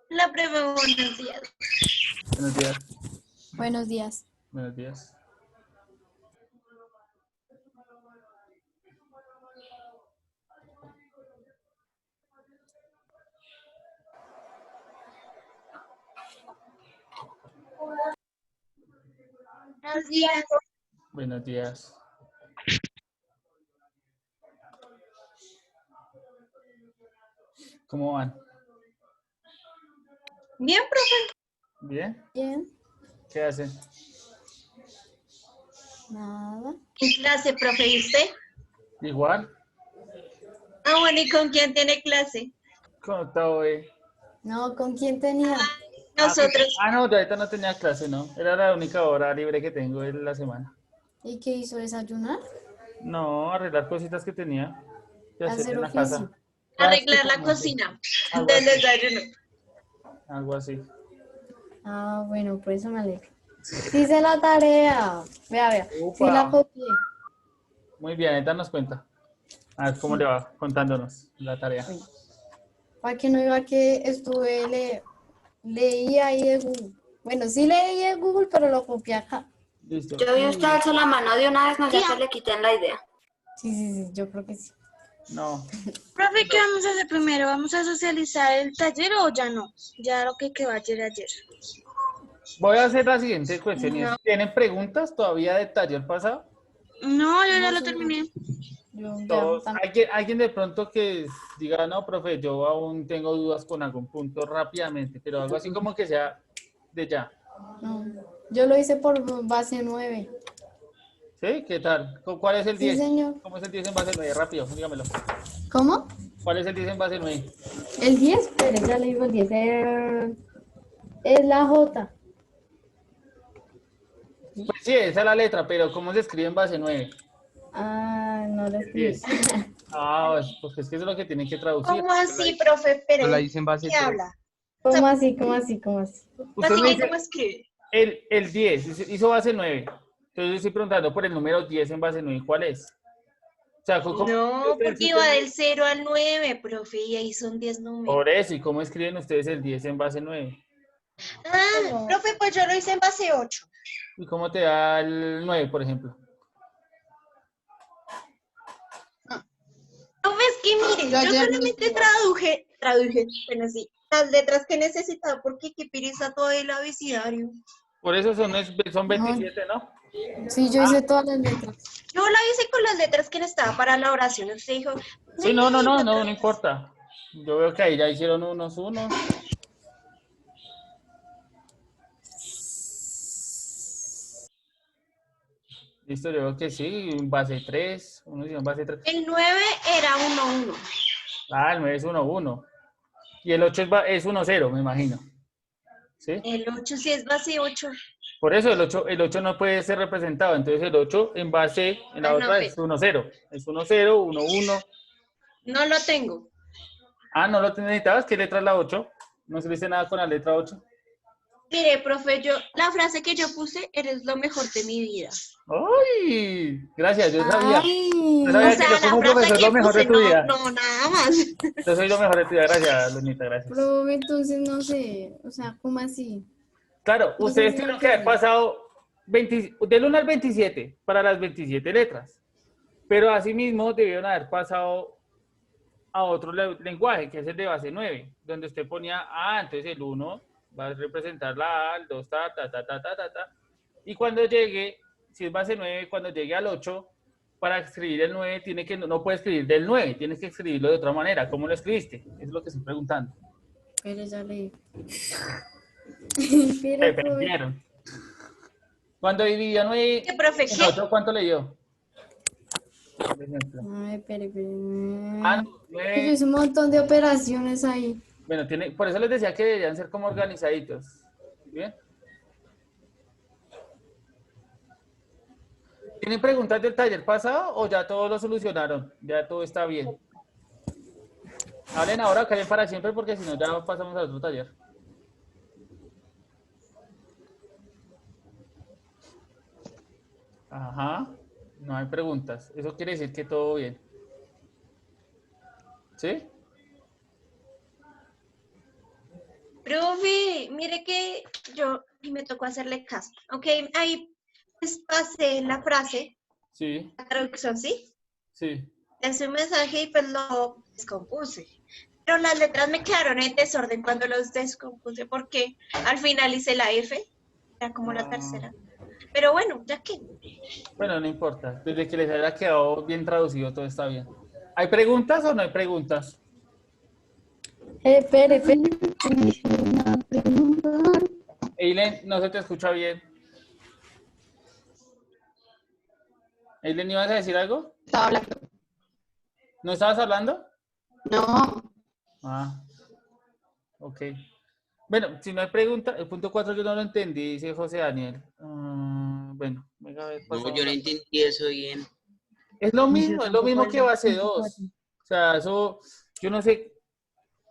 La profe, buenos días. Buenos días. Buenos días. Buenos días. Buenos días. Buenos días. ¿Cómo van? Bien, profe. ¿Bien? Bien. ¿Qué hacen? Nada. En clase, profe, ¿y usted? ¿Igual? Ah, bueno, ¿y con quién tiene clase? ¿Cómo está hoy? No, ¿con quién tenía? Nosotros. No, yo ahorita no tenía clase, ¿no? Era la única hora libre que tengo en la semana. ¿Y qué hizo? ¿Desayunar? No, arreglar cositas que tenía que hacer ¿Hacer en la casa. oficio? Arreglar la Básicamente, cocina algo del así. desayuno. Algo así. Ah, bueno, por eso me alegro. Sí hice la tarea. Vea. Sí la Upa. copié. Muy bien, ahorita nos cuenta. A ver cómo le Sí. va contándonos la tarea. Bueno, para que no diga que leí ahí de Google. Bueno, sí leí de Google, pero lo copié acá. Listo. Yo vi usted alzó la mano de una vez, no sé Tía. qué le quiten la idea. Sí, yo creo que sí. No. Profe, ¿qué vamos a hacer primero? ¿Vamos a socializar el taller o ya no? Ya lo que quedó ayer. Voy a hacer la siguiente cuestión. No, ¿Tienen preguntas todavía del taller pasado? no, yo ya No, lo señor. terminé. Yo ya Todos. también. ¿Alguien de pronto que diga, no, profe, yo aún tengo dudas con algún punto rápidamente, pero algo así como que sea de ya? No. Yo lo hice por base 9. ¿Sí? ¿Qué tal? ¿Cuál es el Sí, 10? señor. ¿Cómo es el 10 en base 9? Rápido, dígamelo. ¿Cómo? ¿Cuál es el 10 en base 9? El 10, pero ya le digo el 10. Es la J. Pues sí, esa es la letra, pero ¿cómo se escribe en base 9? Ah, no lo El escribí. 10. Pues es que eso es lo que tienen que traducir. ¿Cómo así, profe? Yo la Espere. hice en base ¿Qué 3. habla? ¿Cómo así? ¿Cómo así? ¿Cómo así? Usted Así me que, ¿cómo dice escribe? el 10, hizo base 9. Entonces yo estoy preguntando por el número 10 en base 9, ¿cuál es? O sea, ¿cómo escribe No, usted el porque iba sistema? del 0 al 9, profe, y ahí son 10 números. Por eso, ¿y cómo escriben ustedes el 10 en base 9? Ah, profe, pues yo lo hice en base 8. ¿Y cómo te da el 9, por ejemplo? Profe, es que mire, yo solamente traduje, bueno, sí, las letras que necesitaba, porque qué pereza todo el abecedario. Por eso son No, 27, ¿no? sí, yo hice todas las letras. Yo la hice con las letras que necesitaba para la oración. Usted dijo, Sí, no letras. importa. Yo veo que ahí ya hicieron unos. Listo, yo veo que sí, en base 3, uno hizo en base 3. El 9 era 1-1. El 9 es 1-1. Y el 8 es 1-0, me imagino. ¿Sí? El 8 sí es base 8. Por eso el ocho no puede ser representado. Entonces el 8 en la Ah, no, otra pues, es 1-0. Es 1-0, 1-1. no lo tengo. No lo necesitabas. ¿Qué letra es la 8? No se dice nada con la letra 8. Mire, profe, la frase que yo puse, eres lo mejor de mi vida. ¡Ay! Gracias, yo sabía. Yo O sabía Ay, que sea, yo la como frase profesor lo que mejor de puse, tu vida. no, nada más. Yo soy lo mejor de tu vida. Gracias, Lunita, gracias. profe, entonces no sé, o sea, ¿cómo así? Claro, No sé ustedes si me tuvieron que haber entendí. pasado del 1 al 27 para las 27 letras. Pero asimismo debieron haber pasado a otro lenguaje, que es el de base 9, donde usted ponía, entonces el 1 va a representar la A, el 2, ta. Y cuando llegue, si es base 9, cuando llegue al 8, para escribir el 9, no puede escribir del 9, tienes que escribirlo de otra manera. ¿Cómo lo escribiste? Es lo que estoy preguntando. Pero ya leí. Se Pero, profe, perdieron. Cuando dividió 9 ¿Qué, profe, en qué? 8, ¿cuánto le dio? Por ejemplo. ay, espere. No, Que yo 9. hice un montón de operaciones ahí. Bueno, por eso les decía que deberían ser como organizaditos. ¿Bien? ¿Tienen preguntas del taller pasado o ya todo lo solucionaron? Ya todo está bien. Hablen ahora, callen para siempre, porque si no ya pasamos al otro taller. Ajá. No hay preguntas. Eso quiere decir que todo bien. ¿Sí? Profe, mire que yo y me tocó hacerle caso. Ok, ahí pues pasé la frase, Sí, la traducción, ¿sí? sí. Hice un mensaje y pues lo descompuse. Pero las letras me quedaron en desorden cuando los descompuse porque al final hice la F, era como la tercera. Pero bueno, ya que. Bueno, no importa. Desde que les haya quedado bien traducido, todo está bien. ¿Hay preguntas o no hay preguntas? Espere. Eileen, no se te escucha bien. Eileen, ¿ibas a decir algo? Estaba hablando. ¿No estabas hablando? No, Ah, ok. Bueno, si no hay pregunta, el punto 4 yo no lo entendí, dice José Daniel. Bueno, venga a ver, No, pasamos yo no a- entendí eso bien. Es lo mismo que base 2. O sea, eso, yo no sé.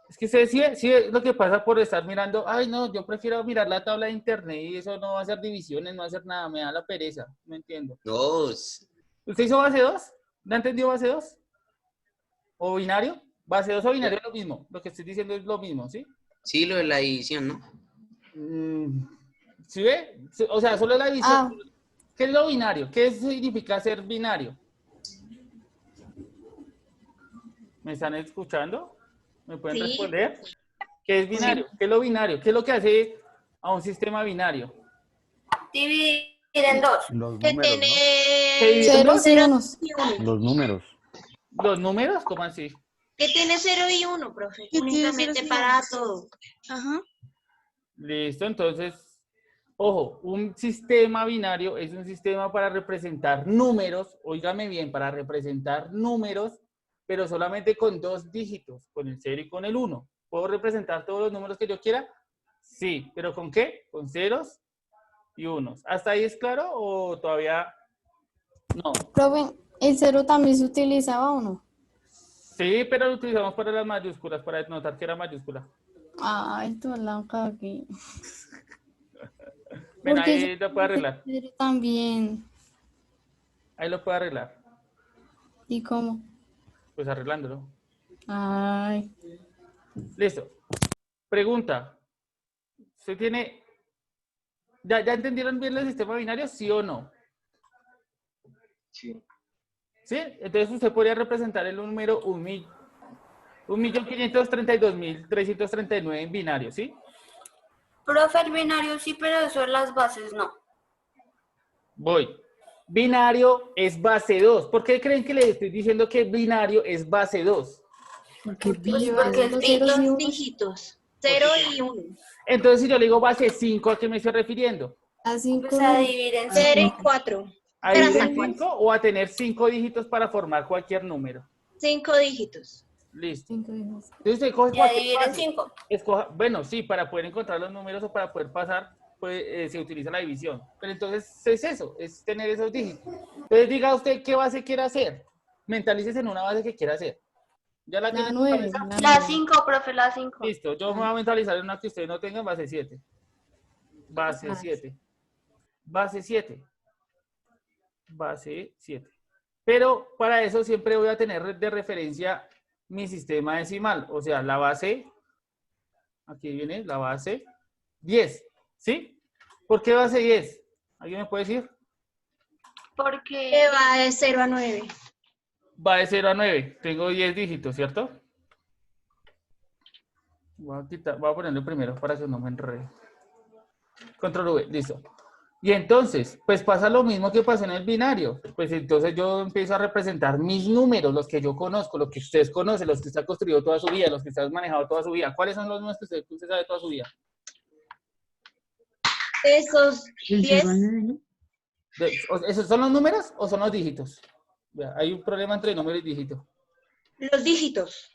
Es que sí es lo que pasa por estar mirando. Ay, no, yo prefiero mirar la tabla de internet y eso no va a hacer divisiones, no va a hacer nada, me da la pereza. No entiendo. No, ¿Usted hizo base 2? ¿No entendió base 2? ¿O binario? Base 2 o binario es lo mismo. Lo que estoy diciendo es lo mismo, ¿sí? sí, lo de la división, ¿no? ¿Sí ve? O sea, solo la división. Ah, ¿Qué es lo binario? ¿Qué significa ser binario? ¿Me están escuchando? ¿Me pueden Sí. responder? ¿Qué es binario? ¿Qué es lo binario? ¿Qué es lo que hace a un sistema binario? Dividir en dos. Los Que números, tiene ¿Qué divide en ceros dos? y unos. y uno. ¿no? Los números. ¿Los números? ¿Cómo así? Que tiene 0 y 1, profe. Que tiene Únicamente ceros y para unos. todo. ajá. Listo, entonces, ojo, un sistema binario es un sistema para representar números, óigame bien, para representar números, pero solamente con 2 dígitos, con el 0 y con el 1. ¿Puedo representar todos los números que yo quiera? Sí, ¿pero con qué? Con ceros y unos. ¿Hasta ahí es claro o todavía no? Profe, ¿el cero también se utilizaba o no? Sí, pero lo utilizamos para las mayúsculas, para denotar que era mayúscula. Ay, tú la cagué. Ven, Porque ahí lo puede arreglar. cero también. Ahí lo puede arreglar. ¿Y cómo? Pues arreglándolo. Ay, Listo. Pregunta. ¿Usted tiene... ¿Ya entendieron bien el sistema binario? ¿Sí o no? Sí. ¿Sí? Entonces usted podría representar el número 1.532.339 en binario, ¿sí? Profe, el binario sí, pero eso en las bases no. Voy. Binario es base 2. ¿Por qué creen que le estoy diciendo que binario es base 2? Porque Pues viva. porque los el ceros y Dos unos. dígitos. 0 y 1. Entonces, si yo le digo base 5, ¿a qué me estoy refiriendo? a cinco. pues a dividir en 0 cinco. y 4. ¿A dividir en 5 o a tener 5 dígitos para formar cualquier número? 5 dígitos. Listo. Cinco hijos. Entonces usted coge Y a cualquier dividir en base. 5. Escoja, bueno, sí, para poder encontrar los números o para poder pasar, pues, se utiliza la división. Pero entonces es eso, es tener esos dígitos. Entonces diga usted qué base quiere hacer. Mentalícese en una base que quiera hacer. ¿Ya la La tiene 9. mentalizada? La 5, profe, la 5. Listo, yo me voy a mentalizar en una que ustedes no tengan, base 7. Base Ah. 7. Base 7. Base 7. Pero para eso siempre voy a tener de referencia mi sistema decimal. O sea, la base, aquí viene la base 10. ¿Sí? ¿Por qué base 10? ¿Alguien me puede decir? Porque Que va de 0 a 9. Va de 0 a 9. Tengo 10 dígitos, ¿cierto? Voy a ponerlo primero para que no me enrede. Control V, listo. Y entonces, pues pasa lo mismo que pasa en el binario. Pues entonces yo empiezo a representar mis números, los que yo conozco, los que ustedes conocen, los que usted ha construido toda su vida, los que usted ha manejado toda su vida. ¿Cuáles son los números que usted sabe toda su vida? Esos El 10. 0 al 9, ¿no? ¿Esos son los números o son los dígitos? Vea, hay un problema entre número y dígito. Los dígitos.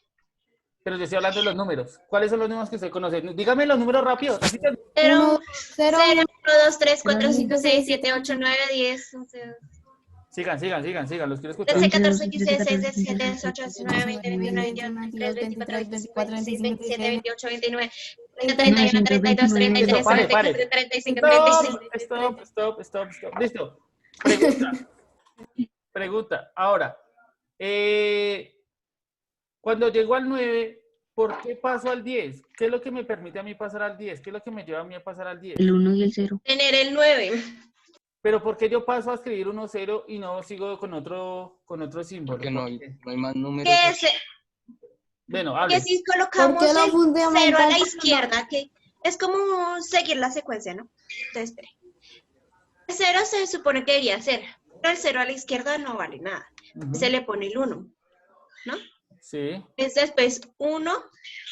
Pero yo estoy hablando de los números. ¿Cuáles son los números que usted conoce? Dígame los números rápidos. 0, 1, 0, 1, 2, 3, 4, 5, 6, 7, 8, 9, 10, 11, Sigan, los quiero escuchar. 13, 14, 15, 16, 17, 18, 19, 20, 21, 22, 23, 24, 25, 26, 27, 28, 29, 30, 31, 32, 33, Pare. 34, 35, 36. Stop. Listo. Pregunta. Ahora, cuando llego al 9, ¿por qué paso al 10? ¿Qué es lo que me permite a mí pasar al 10? ¿Qué es lo que me lleva a mí a pasar al 10? El 1 y el 0. Tener el 9. Pero ¿por qué yo paso a escribir 1, 0 y no sigo con otro símbolo? Porque no ¿Por hay, qué? no hay más números. Que, se, Bueno, que hable. si colocamos ¿Por qué la el fundamental 0 a la no? izquierda, que es como seguir la secuencia, ¿no? Entonces, espere. El 0 se supone que debería ser, pero el 0 a la izquierda no vale nada. Ujú. Se le pone el 1, ¿no? Sí. Es después 1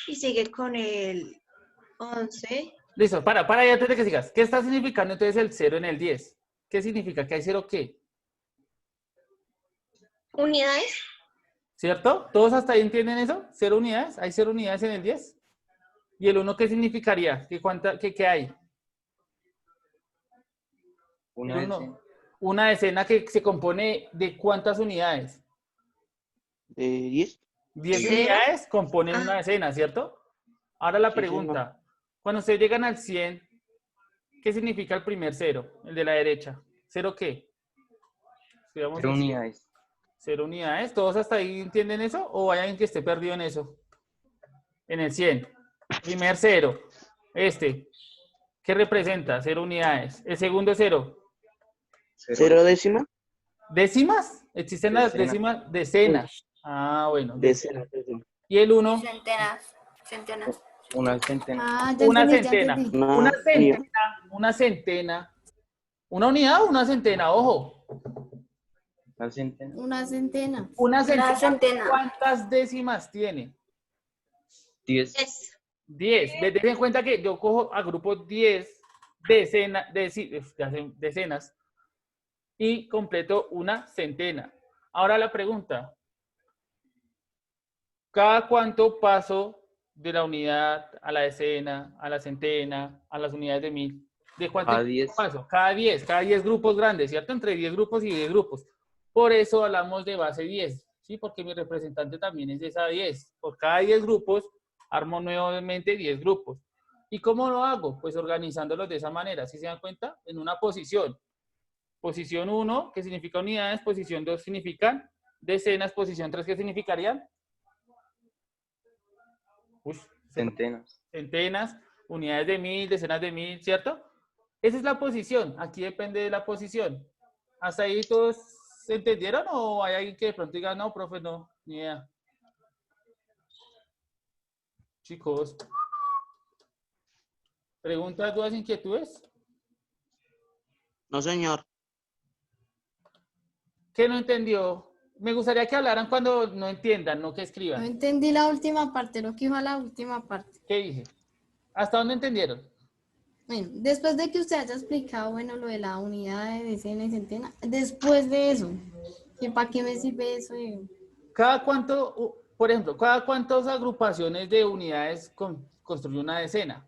y sigue con el 11. Listo, para ya antes de que sigas. ¿Qué está significando entonces el 0 en el 10? ¿Qué significa? ¿Que hay 0 qué? Unidades. ¿Cierto? ¿Todos hasta ahí entienden eso? ¿0 unidades? ¿Hay 0 unidades en el 10? ¿Y el 1 qué significaría? ¿Qué hay? Una El vez, uno. Una decena que se compone de ¿cuántas unidades? De 10. 10 ¿Cero? unidades componen Ah. una decena, ¿cierto? Ahora la Sí, pregunta. Cuando ustedes llegan al 100, ¿qué significa el primer 0? El de la derecha. ¿0 qué? Escribamos cero el 100. unidades. 0 unidades. ¿Todos hasta ahí entienden eso? ¿O hay alguien que esté perdido en eso? En el 100. Primer 0. ¿Qué representa? 0 unidades. El segundo 0. 0 décima. ¿Décimas? ¿Existen las Decena. décimas? Decenas. Ah, bueno. Décima. ¿Y el 1? Centenas. Una centena. Ah, ya Una entendí, ya centena. entendí. Una centena. ¿Una unidad o una centena? Ojo. Una centena. Una centena. Una centena. centena. ¿Cuántas décimas tiene? 10. Es 10. Ten en cuenta que yo cojo a grupo 10 decenas y completo una centena. Ahora la pregunta. ¿Cada cuánto paso de la unidad a la decena, a la centena, a las unidades de 1000? ¿De cuánto Cada 10. paso? Cada 10 grupos grandes, ¿cierto? Entre 10 grupos y 10 grupos. Por eso hablamos de base 10, ¿sí? Porque mi representante también es de esa 10. Por cada 10 grupos, armo nuevamente 10 grupos. ¿Y cómo lo hago? Pues organizándolos de esa manera, ¿sí se dan cuenta? En una posición. Posición 1, que significa unidades, posición 2 significan decenas, posición 3, ¿qué significarían? Centenas. Centenas, unidades de 1000, decenas de 1000, ¿cierto? Esa es la posición. Aquí depende de la posición. ¿Hasta ahí todos se entendieron o hay alguien que de pronto diga, no, profe, no, ni idea? Chicos. ¿Preguntas, dudas, inquietudes? No, señor. ¿Qué no entendió? Me gustaría que hablaran cuando no entiendan, no que No escriban. entendí la última parte, lo que dijo a la última parte. ¿Qué dije? ¿Hasta dónde entendieron? Bueno, después de que usted haya explicado, bueno, lo de la unidad de decena y centena, después de eso, ¿que ¿para qué me sirve eso? ¿Cada cuánto, por ejemplo, cada cuántas agrupaciones de unidades construye una decena?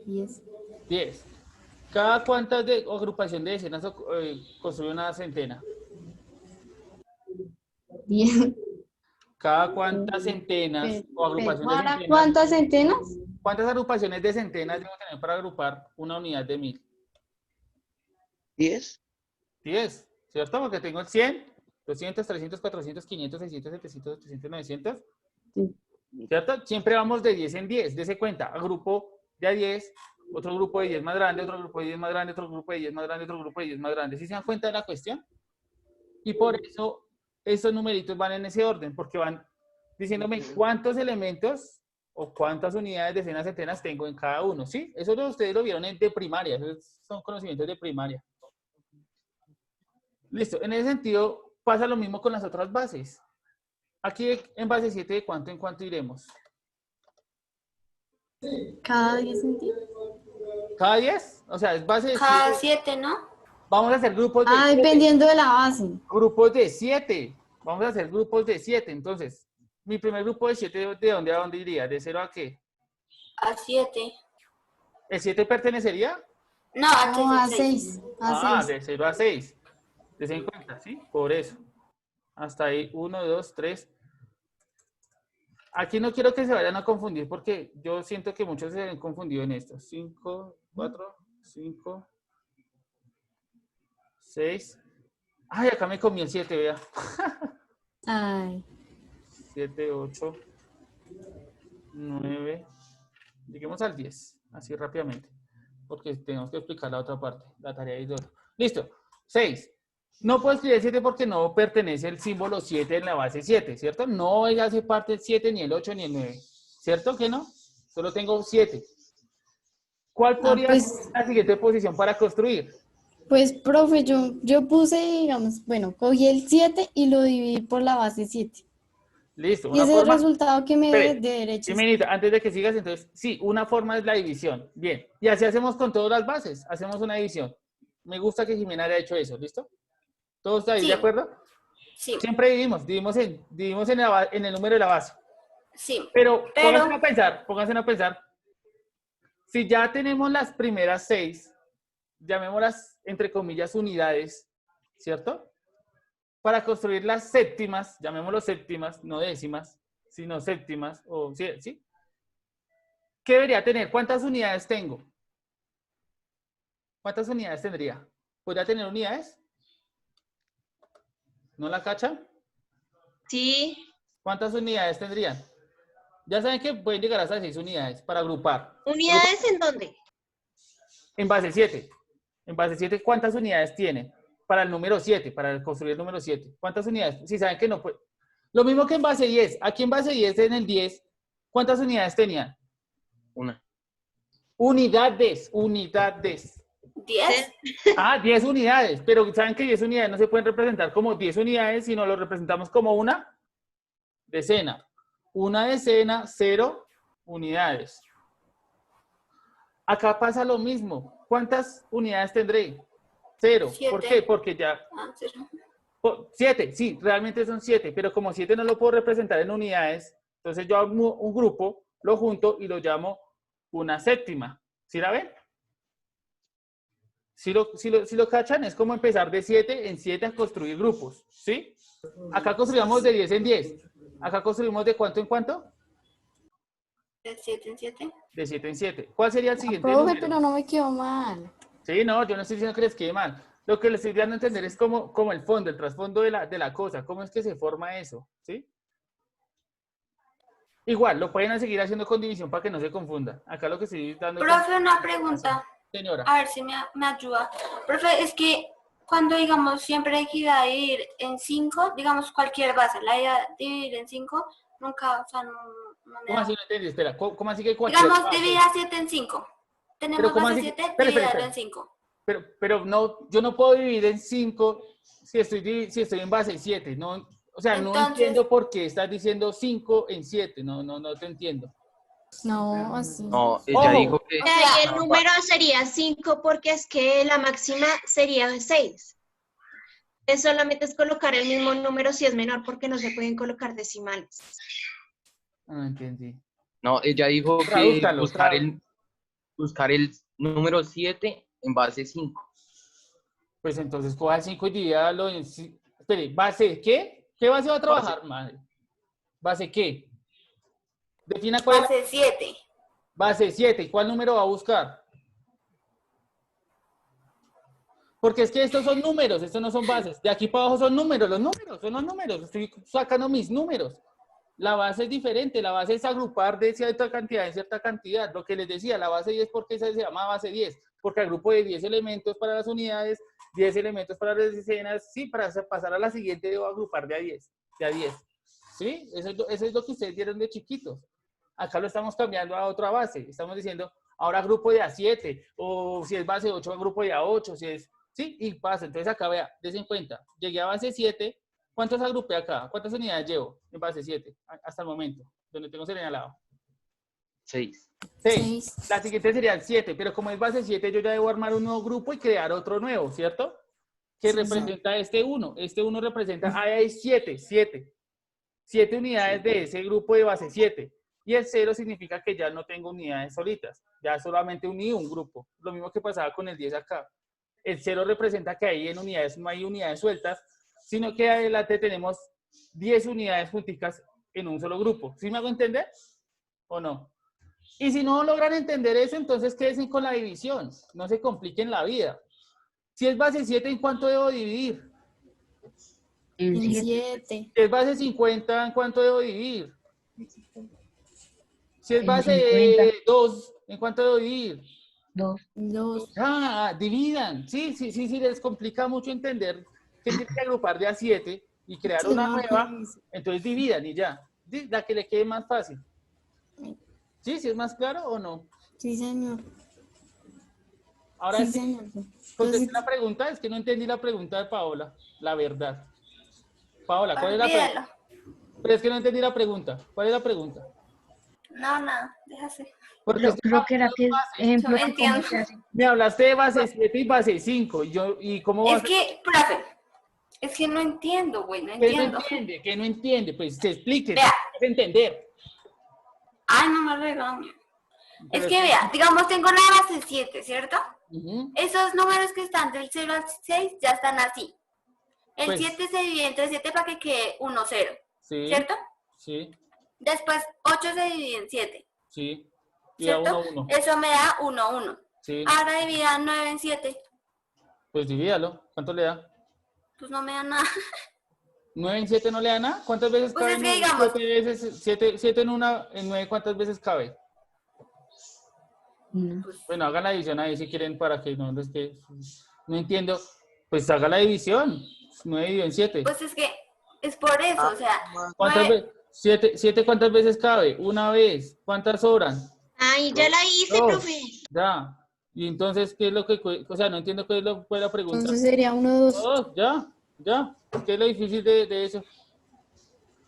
10. 10. ¿Cada cuántas agrupación de decenas construye una centena? 10. ¿Cada cuántas centenas o agrupaciones de ¿Para centenas? cuántas centenas? ¿Cuántas agrupaciones de centenas debo tener para agrupar una unidad de 1000? 10. 10, ¿cierto? Porque tengo el 100, 200, 300, 400, 500, 600, 700, 800, 900. Sí. ¿Cierto? Siempre vamos de 10 en 10. Dese cuenta, agrupo de a 10, otro grupo de 10 más grande, otro grupo de 10 más grande, otro grupo de 10 más grande, otro grupo de 10 más grande. ¿Sí se dan cuenta de la cuestión? Y por eso esos numeritos van en ese orden, porque van diciéndome cuántos elementos o cuántas unidades, decenas, centenas tengo en cada uno, ¿sí? Eso ustedes lo vieron de primaria, esos son conocimientos de primaria. Listo, en ese sentido pasa lo mismo con las otras bases. Aquí en base 7, ¿de cuánto en cuánto iremos? Cada 10 centímetros. ¿Cada 10? O sea, es base de Cada 7. 7, ¿no? Vamos a hacer grupos de Ah, 7. dependiendo de la base. Grupos de 7. Vamos a hacer grupos de 7. Entonces, mi primer grupo de 7, ¿de dónde a dónde iría? ¿De 0 a qué? A 7. ¿El 7 pertenecería? No, a No, a 6. 6. Ah, A 6. de 0 a 6. Des en cuenta, ¿sí? Por eso. Hasta ahí, 1, 2, 3. Aquí no quiero que se vayan a confundir porque yo siento que muchos se han confundido en esto. 5, 4, 5, 6. Ay, acá me comí el 7, vea. Ay, 7, 8, 9. Lleguemos al 10, así rápidamente. Porque tenemos que explicar la otra parte, la tarea de otro. Listo. 6. No puedo escribir 7 porque no pertenece el símbolo 7 en la base 7, ¿cierto? No hace parte el 7, ni el 8, ni el 9. ¿Cierto que no? Solo tengo 7. ¿Cuál podría pues, ser la siguiente posición para construir? pues, profe, yo puse, digamos, bueno, cogí el 7 y lo dividí por la base 7. Listo. Y Una ese es el forma. resultado que me dé Espere, de derecha. Jimenita, antes de que sigas, entonces, sí, una forma es la división. Bien. Y así hacemos con todas las bases. Hacemos una división. Me gusta que Jimena haya hecho eso. ¿Listo? ¿Todos ahí Sí. de acuerdo? Sí, Siempre dividimos en el número de la base. sí. Pero Pero- pónganse a pensar. Si ya tenemos las primeras 6, llamémoslas entre comillas unidades, ¿cierto? Para construir las séptimas, llamémoslo séptimas, no décimas, sino séptimas, o ¿sí? ¿Qué debería tener? ¿Cuántas unidades tengo? ¿Cuántas unidades tendría? ¿Podría tener unidades? ¿No la cachan? Sí, ¿Cuántas unidades tendrían? Ya saben que pueden llegar hasta 6 unidades para agrupar. ¿unidades en dónde? En base 7. En base 7, ¿cuántas unidades tiene? Para el número 7, para construir el número 7. ¿Cuántas unidades? Si saben que no puede. Lo mismo que en base 10. Aquí en base 10, en el 10, ¿cuántas unidades tenían? Una. Unidades. 10. Ah, 10 unidades. Pero saben que 10 unidades no se pueden representar como 10 unidades, sino lo representamos como una decena. Una decena, 0 unidades. Acá pasa lo mismo. ¿Cuántas unidades tendré? 0. ¿Por 7. qué? Porque ya... 7, sí, realmente son 7, pero como 7 no lo puedo representar en unidades, entonces yo hago un grupo, lo junto y lo llamo una séptima. ¿Sí la ven? Si lo cachan, es como empezar de 7 en 7 a construir grupos, ¿sí? Acá construimos de 10 en 10. Acá construimos de cuánto en cuánto? De 7 en 7. De 7 en 7. ¿Cuál sería el siguiente Profe, número? pero no me quedó mal. Sí, no, yo no estoy diciendo que les quede mal. Lo que les estoy dando a entender es como el fondo, el trasfondo de la cosa, cómo es que se forma eso, ¿sí? Igual, lo pueden seguir haciendo con división para que no se confunda. Acá lo que estoy dando... Profe, una pregunta. Señora. A ver si me ayuda. Profe, es que cuando digamos siempre hay que dividir en 5, digamos cualquier base, la idea de dividir en 5, nunca, o sea, no me ¿Cómo da. así no entendí? Espera, ¿cómo así que cualquier Digamos, base? divida 7 en 5. Pero Tenemos ¿cómo base así? 7, Espera, dividirlo espera. en 5. Pero no, yo no puedo dividir en 5 si estoy en base 7. No, o sea, no Entonces, entiendo por qué estás diciendo 5 en 7. No te entiendo. No, así. No, ella Ojo. dijo que... O Ahí sea, el número sería 5 porque es que la máxima sería 6. Es solamente es colocar el mismo número si es menor porque no se pueden colocar decimales. No entendí. No, ella dijo que Tradúzcalo, buscar el número 7 en base 5. Pues entonces coja el 5 y divídalo en... Espere, ¿base qué? ¿Qué base va a trabajar, madre? ¿Base qué? Defina cuál es la base 7. base 7. ¿Y cuál número va a buscar? Porque es que estos son números, estos no son bases. De aquí para abajo son números, son los números. Estoy sacando mis números. La base es diferente, la base es agrupar de cierta cantidad en cierta cantidad. Lo que les decía, la base 10, ¿por qué se llama base 10? Porque agrupo de 10 elementos para las unidades, 10 elementos para las decenas. Sí, para pasar a la siguiente debo agrupar de a 10. De a 10. ¿Sí? Eso es lo que ustedes vieron de chiquitos. Acá lo estamos cambiando a otra base. Estamos diciendo, ahora grupo de a 7, o si es base 8, grupo de a 8, si es... Sí, y pasa. Entonces acá vea, des en cuenta. Llegué a base 7. ¿Cuántos agrupé acá? ¿Cuántas unidades llevo en base 7 hasta el momento? Donde tengo señalado. 6. 6. La siguiente sería el 7, pero como es base 7, yo ya debo armar un nuevo grupo y crear otro nuevo, ¿cierto? Que representa este 1. Este 1 representa, ahí hay 7. 7 unidades de ese grupo de base 7. Y el 0 significa que ya no tengo unidades solitas. Ya solamente uní un grupo. Lo mismo que pasaba con el 10 acá. el 0 representa que ahí en unidades no hay unidades sueltas, sino que adelante tenemos 10 unidades junticas en un solo grupo. ¿Sí me hago entender? ¿O no? Y si no logran entender eso, entonces quédense con la división. No se compliquen la vida. Si es base 7, ¿en cuánto debo dividir? En En 7. 7. Si es base 50, ¿en cuánto debo dividir? Si es En base 50. 2, ¿en cuánto debo dividir? 2. 2. Ah, dividan. Sí, les complica mucho entender que tienen que agrupar de a 7 y crear Sí, una no, nueva, no, sí. entonces dividan y ya. La que le quede más fácil. ¿Sí? ¿Sí es más claro o no? Sí, señor. Ahora Sí, sí, señor. contesté Entonces, la pregunta, es que no entendí la pregunta de Paola, la verdad. Paola, ¿cuál es la Olvídalo. pregunta? Pero es que no entendí la pregunta. ¿Cuál es la pregunta? No, nada, déjase. Porque es que Creo que era que, ejemplo, No que cómo entiendo. se hace. me hablaste de base 7 y base 5. ¿Y cómo vas Es que, profe, es que no entiendo, güey, no que no entiendo. entiende? ¿Que no entiende? Pues se explique, Vea. se entender. Ay, no me regaño. Pero Es que vea, digamos, tengo la base 7, ¿cierto? Ujú. Esos números que están del 0 al 6 ya están así. El Pues, 7 se divide entre 7 para que quede 1, 0, sí, ¿cierto? sí, Después 8 se divide en 7, sí. Y da ¿cierto? 1, 1. Eso me da 1, 1. Sí, Ahora divida 9 en 7, pues divídalo. ¿Cuánto le da? pues no me da nada. 9 en 7 no le da nada. ¿Cuántas veces Pues cabe es que digamos, 7 veces? 7 en una, en 9, ¿cuántas veces cabe? No. Bueno, hagan la división ahí si quieren para que no les quede. No entiendo. Pues haga la división. 9 dividido en 7. pues es que es por eso, o sea, ¿Cuántas 9, veces? 7 ¿cuántas veces cabe? Una vez. ¿Cuántas sobran? Ay, ya la hice, Dos. profe. Ya. Y entonces, ¿qué es lo que, o sea, no entiendo qué es fue la pregunta? entonces sería 1, 2. Dos, ya. ¿Qué es lo difícil de eso?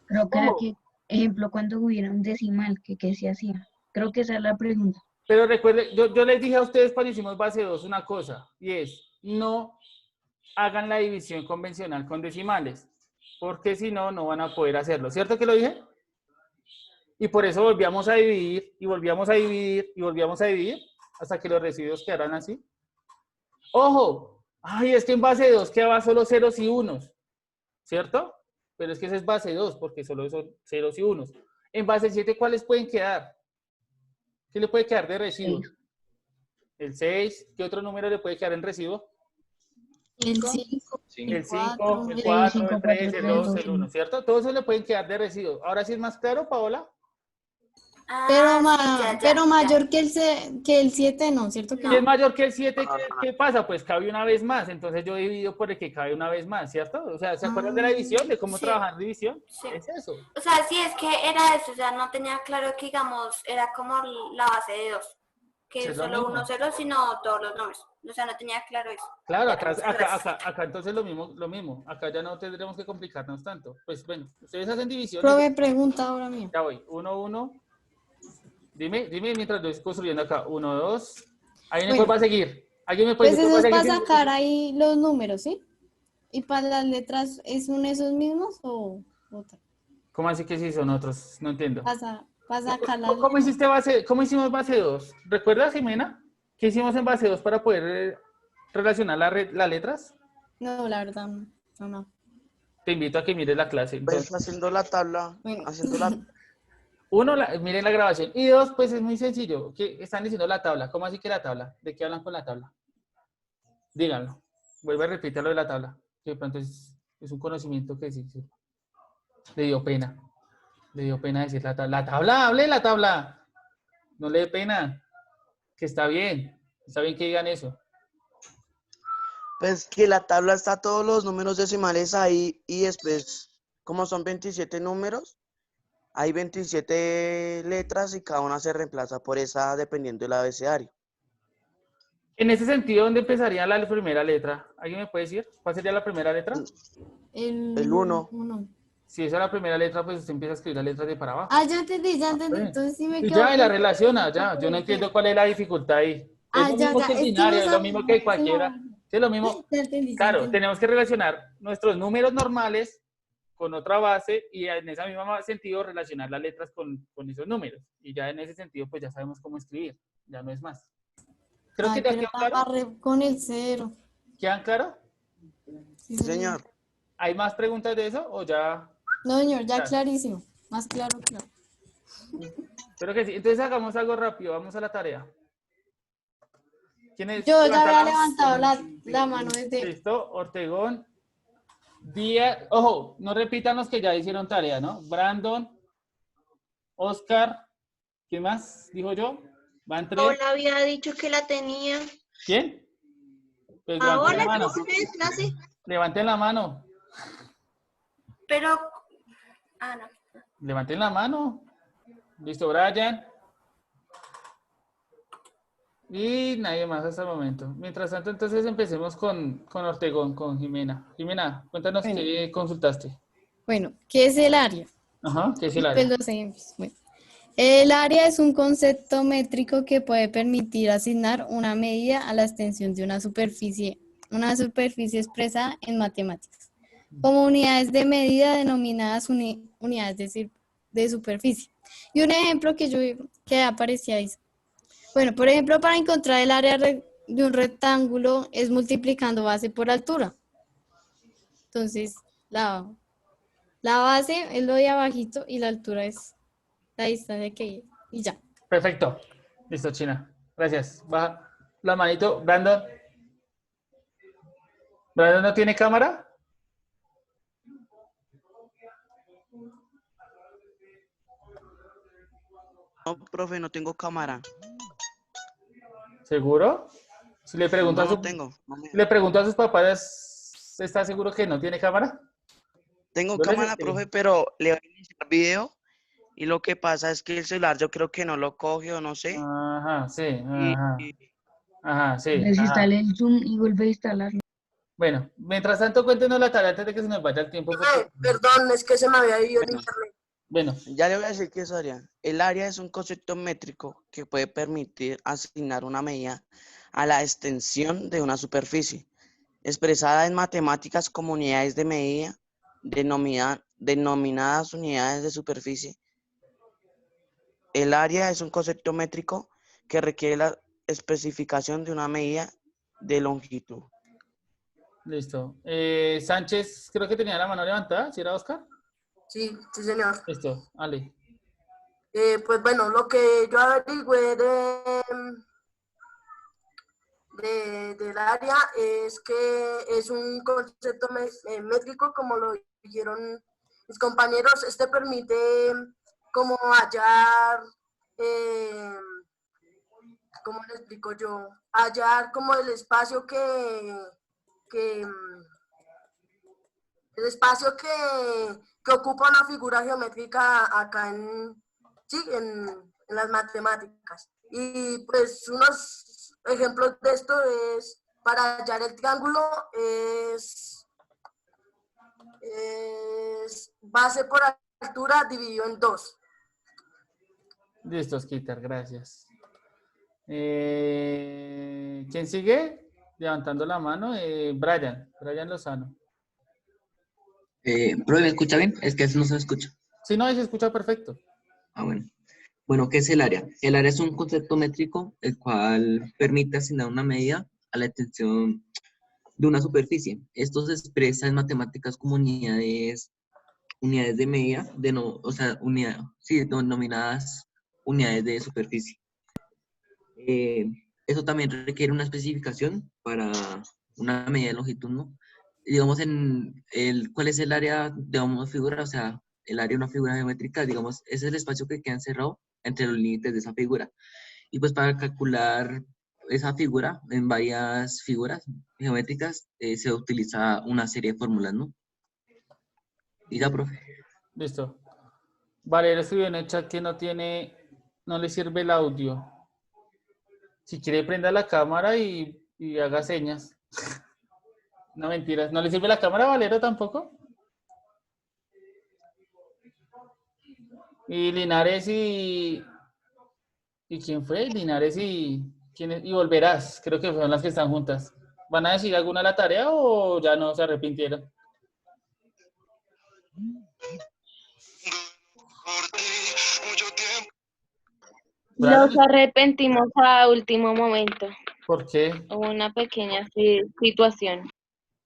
Creo que era ¿Cómo? que, ejemplo, cuando hubiera un decimal, ¿qué se hacía? Creo que esa es la pregunta. Pero recuerde, yo les dije a ustedes cuando hicimos base 2 una cosa, y es, no hagan la división convencional con decimales, porque si no, no van a poder hacerlo. ¿Cierto que lo dije? Y por eso volvíamos a dividir, y volvíamos a dividir, y volvíamos a dividir, hasta que los residuos quedaran así. ¡Ojo! Ay, es que en base 2 quedaba solo ceros y unos, ¿cierto? Pero es que ese es base 2, porque solo son ceros y unos. En base 7, ¿cuáles pueden quedar? ¿Qué le puede quedar de residuo? 6. El 6. ¿Qué otro número le puede quedar en residuo? El 5. El 5, 4, el 6, 4, 5, el 4, 3, el 3, 2, 2, el 1. 1, ¿cierto? Todo eso le pueden quedar de residuo. Ahora sí es más claro, Paola. Pero, sí, pero ya. mayor que el 7 no, ¿cierto que Si es no? mayor que el 7, ¿qué pasa? Pues cabe una vez más. Entonces yo divido por el que cabe una vez más, ¿cierto? O sea, ¿se acuerdan de la división? ¿De cómo Sí. trabajar división? Sí. Es eso. O sea, sí, es que era eso, o sea, no tenía claro que, digamos, era como la base de 2, que Es lo solo mismo. 1, 0, sino todos los números. O sea, no tenía claro eso. Claro, Ya, muchas gracias. acá entonces lo mismo. Acá ya no tendremos que complicarnos tanto. Pues bueno, ustedes hacen división. Profe, pregunta ahora mía. Ya voy. 1, 1. Dime mientras lo estoy construyendo acá. 1, 2. ¿Alguien Bueno, me puede seguir? ¿Alguien me puede Pues decir eso que es puede para seguir? sacar ahí los números, ¿sí? ¿Y para las letras son esos mismos o otra? ¿Cómo así que sí son otros? No entiendo. Para sacar las ¿Cómo cómo hicimos base 2? ¿Recuerdas, Jimena? ¿Qué hicimos en base 2 para poder relacionar las letras? No, la verdad, no. Te invito a que mires la clase. Pues Entonces, haciendo la tabla, Bueno. haciendo la... uno, miren la grabación. Y dos, pues es muy sencillo. ¿Qué están diciendo la tabla? ¿Cómo así que la tabla? ¿De qué hablan con la tabla? Díganlo. Vuelve a repetir lo de la tabla. Que de pronto es un conocimiento que sí. Le dio pena. Le dio pena decir la tabla. La tabla, hable de la tabla. No le dé pena. Que está bien. Está bien que digan eso. Pues que la tabla está todos los números decimales ahí y después, como son 27 números, hay 27 letras y cada una se reemplaza por esa dependiendo del abecedario. En ese sentido, ¿dónde empezaría la primera letra? ¿Alguien me puede decir? ¿Cuál sería la primera letra? El 1. uno. Si esa es la primera letra, pues usted empieza a escribir las letras de para abajo. Ah, ya entendí. Sí. Entonces sí me Y quedo. ya, y la relaciona, ya. Yo no entiendo cuál es la dificultad ahí. Es lo mismo que el Es que binario, no es lo mismo que cualquiera. Es lo mismo. Ya entendí. Claro, tenemos que relacionar nuestros números normales con otra base y en ese mismo sentido relacionar las letras con esos números. Y ya en ese sentido, pues ya sabemos cómo escribir. Ya no es más. Creo que ya Pero quedó la claro. agarré con el 0. ¿Quedan claro? Sí, Sí, señor. ¿Hay más preguntas de eso o ya? No, señor, ya Ya. clarísimo. Más claro, claro. Espero que sí. Entonces hagamos algo rápido. Vamos a la tarea. ¿Quiénes Yo ya había levantaron? levantado la mano desde... Listo. Ortegón. Díaz. Ojo, no repitan los que ya hicieron tarea, ¿no? Brandon. Oscar. ¿Quién más? Dijo yo. Van 3. Paola había dicho que la tenía. ¿Quién? Pues levanten la Paola, mano. ¿tú ves clase? Levanten la mano. Pero, no. Levanten la mano. Listo, Brian. Y nadie más hasta el momento. Mientras tanto, entonces empecemos con Ortegón, con Jimena. Jimena, cuéntanos Bueno. qué consultaste. Bueno, ¿qué es el área? Ajá, ¿qué es el Pues área? los ejemplos. Bueno, el área es un concepto métrico que puede permitir asignar una medida a la extensión de una superficie expresada en matemáticas, como unidades de medida denominadas unidades de superficie. Y un ejemplo que aparecía ahí. Bueno, por ejemplo, para encontrar el área de un rectángulo es multiplicando base por altura. Entonces, la base es lo de abajito y la altura es la distancia que hay. Y ya. Perfecto. Listo, China. Gracias. Baja la manito. Brandon. ¿Brandon no tiene cámara? No, profe, no tengo cámara. ¿Seguro? Si le pregunto No, a no su, tengo. No me- le pregunto a sus papás, ¿está seguro que no tiene cámara? Tengo Yo les cámara, escribo. profe, pero le voy a iniciar video y lo que pasa es que el celular yo creo que no lo coge o no sé. Ajá, sí, Y, ajá. Ajá, sí, ajá. Desinstale el Zoom y vuelve a instalarlo. Bueno, mientras tanto, cuéntenos la tarea antes de que se nos vaya el tiempo. Porque... Perdón, es que se me había ido el bueno, internet. Bueno, ya le voy a decir qué es área. El área es un concepto métrico que puede permitir asignar una medida a la extensión de una superficie, expresada en matemáticas como unidades de medida, denominadas unidades de superficie. El área es un concepto métrico que requiere la especificación de una medida de longitud. listo. Sánchez, creo que tenía la mano levantada. ¿Sí era Oscar? Sí, sí, señor. Listo, Ale. Pues bueno, lo que yo averigüé del área es que es un concepto métrico, como lo dijeron mis compañeros. Este permite como hallar, ¿cómo le explico yo? Hallar como el espacio que el espacio que ocupa una figura geométrica acá en las matemáticas. Y pues unos ejemplos de esto es, para hallar el triángulo, es base por altura dividido en 2. Listo, Skitter, gracias. ¿Quién sigue? Levantando la mano. Brian Lozano. Profe, ¿me escucha bien? Es que no se me escucha. Sí, no, ahí se escucha perfecto. Ah, bueno. Bueno, ¿qué es el área? El área es un concepto métrico el cual permite asignar una medida a la extensión de una superficie. Esto se expresa en matemáticas como unidades de medida, denominadas unidades de superficie. Eso también requiere una especificación para una medida de longitud, ¿no? Digamos, ¿cuál es el área de una figura? O sea, el área de una figura geométrica, digamos, es el espacio que queda encerrado entre los límites de esa figura. Y pues para calcular esa figura en varias figuras geométricas se utiliza una serie de fórmulas, ¿no? Y ya, profe. Listo. Valeria escribió en el chat que no le sirve el audio. Si quiere, prenda la cámara y haga señas. No, mentiras. ¿No le sirve la cámara a Valero tampoco? Y Linares ¿y quién fue? Linares y Volverás. Creo que fueron las que están juntas. ¿Van a decir alguna de la tarea o ya no se arrepintieron? Nos arrepentimos a último momento. ¿Por qué? Hubo una pequeña situación.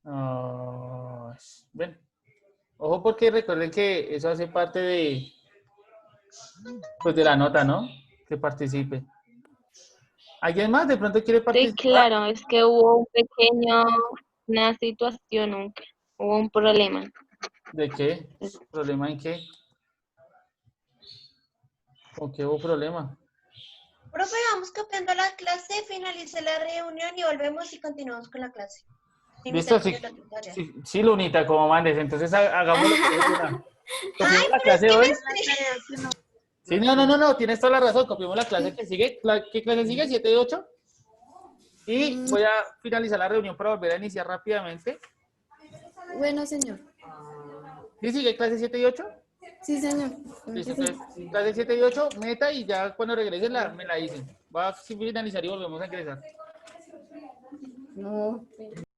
Ah, ven. Ojo porque recuerden que eso hace parte de, pues, de la nota, ¿no? Que participe. ¿Alguien más de pronto quiere Sí, participar? claro, es que hubo una situación, hubo un problema. ¿De qué? ¿Problema en qué? ¿Con qué hubo problema? Profe, vamos copiando la clase, finalice la reunión y volvemos y continuamos con la clase. Listo, sí, sí, Lunita, como mandes. Entonces hagámoslo por una. Copiemos la clase de hoy. Sí, no, tienes toda la razón. Copiemos la clase que sigue. ¿Qué clase sigue? 7 y 8. Y voy a finalizar la reunión para volver a iniciar rápidamente. Bueno, señor. ¿Sí sigue clase 7 y 8? Sí, señor. Listo, entonces, clase 7 y 8, meta y ya cuando regresen me la dicen. Va a finalizar y volvemos a ingresar. No.